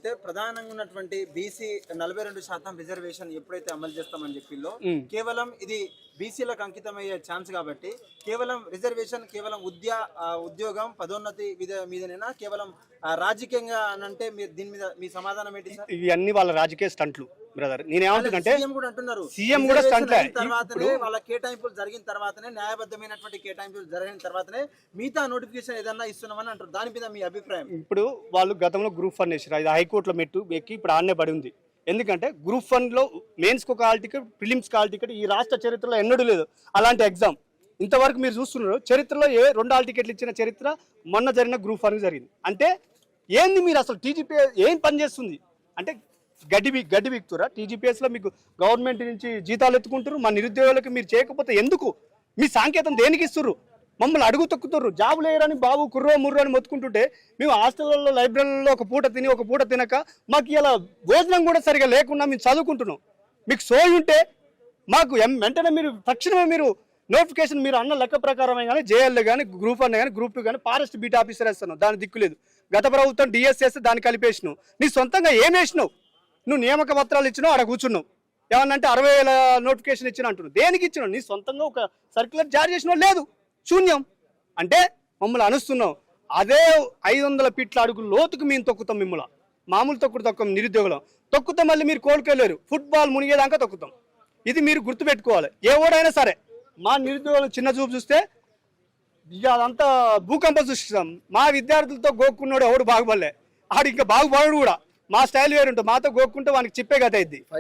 అయితే ప్రధానంగా ఉన్నటువంటి బీసీ 42% రిజర్వేషన్ ఎప్పుడైతే అమలు చేస్తామని చెప్పిల్లో కేవలం ఇది బీసీలకు అంకితమయ్యే ఛాన్స్ కాబట్టి కేవలం రిజర్వేషన్ కేవలం ఉద్యోగం పదోన్నతి మీదనేనా కేవలం రాజకీయంగా అంటే మీరు దీని మీద మీ సమాధానం ఏంటి సార్? ఇవన్నీ వాళ్ళ రాజకీయ స్టంట్లు బ్రదర్. నేనేమంటున్నానంటే సీఎం కూడా అంటున్నారు సీఎం కూడా స్టంట్ తర్వాతనే వాళ్ళ కేటాయింపులు జరిగిన తర్వాతనే న్యాయబద్ధమైనటువంటి కేటాయింపులు జరిగిన తర్వాతనే మిగతా నోటిఫికేషన్ ఏదన్నా ఇస్తున్నామని అంటారు. దాని మీద మీ అభిప్రాయం? ఇప్పుడు వాళ్ళు గతంలో గ్రూప్ 1 వేసారు, అది హైకోర్టులో మెట్టు ఎక్కి ఇప్పుడు ఆడనే పడి ఉంది. ఎందుకంటే గ్రూప్ 1లో మెయిన్స్కి ఒక హాల్ టికెట్, ప్రిలిమ్స్కి హాల్ టికెట్ ఈ రాష్ట్ర చరిత్రలో ఎన్నడూ లేదు అలాంటి ఎగ్జామ్. ఇంతవరకు మీరు చూస్తున్నారు చరిత్రలో 2 హాల్ టికెట్లు ఇచ్చిన చరిత్ర మొన్న జరిగిన గ్రూప్ 1 జరిగింది. అంటే ఏంది మీరు అసలు టీజీపీఎస్ ఏం పని చేస్తుంది అంటే గడ్డి బిక్తురా? టీజీపీఎస్లో మీకు గవర్నమెంట్ నుంచి జీతాలు ఎత్తుకుంటారు, మా నిరుద్యోగులకు మీరు చేయకపోతే ఎందుకు? మీ సాంకేతం దేనికి ఇస్తుర్రు? మమ్మల్ని అడుగు తొక్కుతుర్రు. జాబులు వేయరని బాబు కుర్రో ముర్రో అని మొత్తుకుంటుంటే మేము హాస్టల్లో లైబ్రరీలో ఒక పూట తిని ఒక పూట తినక మాకు ఇలా భోజనం కూడా సరిగా లేకుండా మేము చదువుకుంటున్నాం. మీకు సోయి ఉంటే మాకు వెంటనే మీరు తక్షణమే మీరు నోటిఫికేషన్ మీరు అన్న లెక్క ప్రకారమే కానీ జేఎల్ కానీ గ్రూప్ 1 కానీ గ్రూప్ 2 కానీ ఫారెస్ట్ బీట్ ఆఫీసర్ వేస్తాను, దాని దిక్కులేదు. గత ప్రభుత్వం డిఎస్ఎస్ దాన్ని కలిపేసినావు. నీ సొంతంగా ఏం వేసినావు? నువ్వు నియామక పత్రాలు ఇచ్చినావు, అక్కడ కూర్చున్నావు. ఏమన్నంటే 60,000 నోటిఫికేషన్ ఇచ్చిన అంటున్నావు. దేనికి ఇచ్చినావు? నీ సొంతంగా ఒక సర్క్యులర్ జారీ చేసినావు లేదు, శూన్యం. అంటే మమ్మల్ని అనుస్తున్నావు. అదే 500 ఫీట్ల అడుగు లోతుకు మేము తొక్కుతాం. మిమ్మల్ని మామూలు తొక్కం నిరుద్యోగులం తొక్కుతాం. మళ్ళీ మీరు కోలుకోలేరు. ఫుట్బాల్ మునిగేదాకా తొక్కుతాం. ఇది మీరు గుర్తుపెట్టుకోవాలి. ఏ ఓడైనా సరే మా నిరుద్యోగులు చిన్న చూపు చూస్తే ఇక అదంతా భూకంపం సృష్టిస్తాం. మా విద్యార్థులతో గోక్కున్నాడు ఎవడు బాగుపడలే, ఆడు ఇంకా బాగుపడడు కూడా. మా స్టైల్ వేరు ఉంటుంది. మాతో గోక్కుంటే వానికి చెప్పే గత అయింది.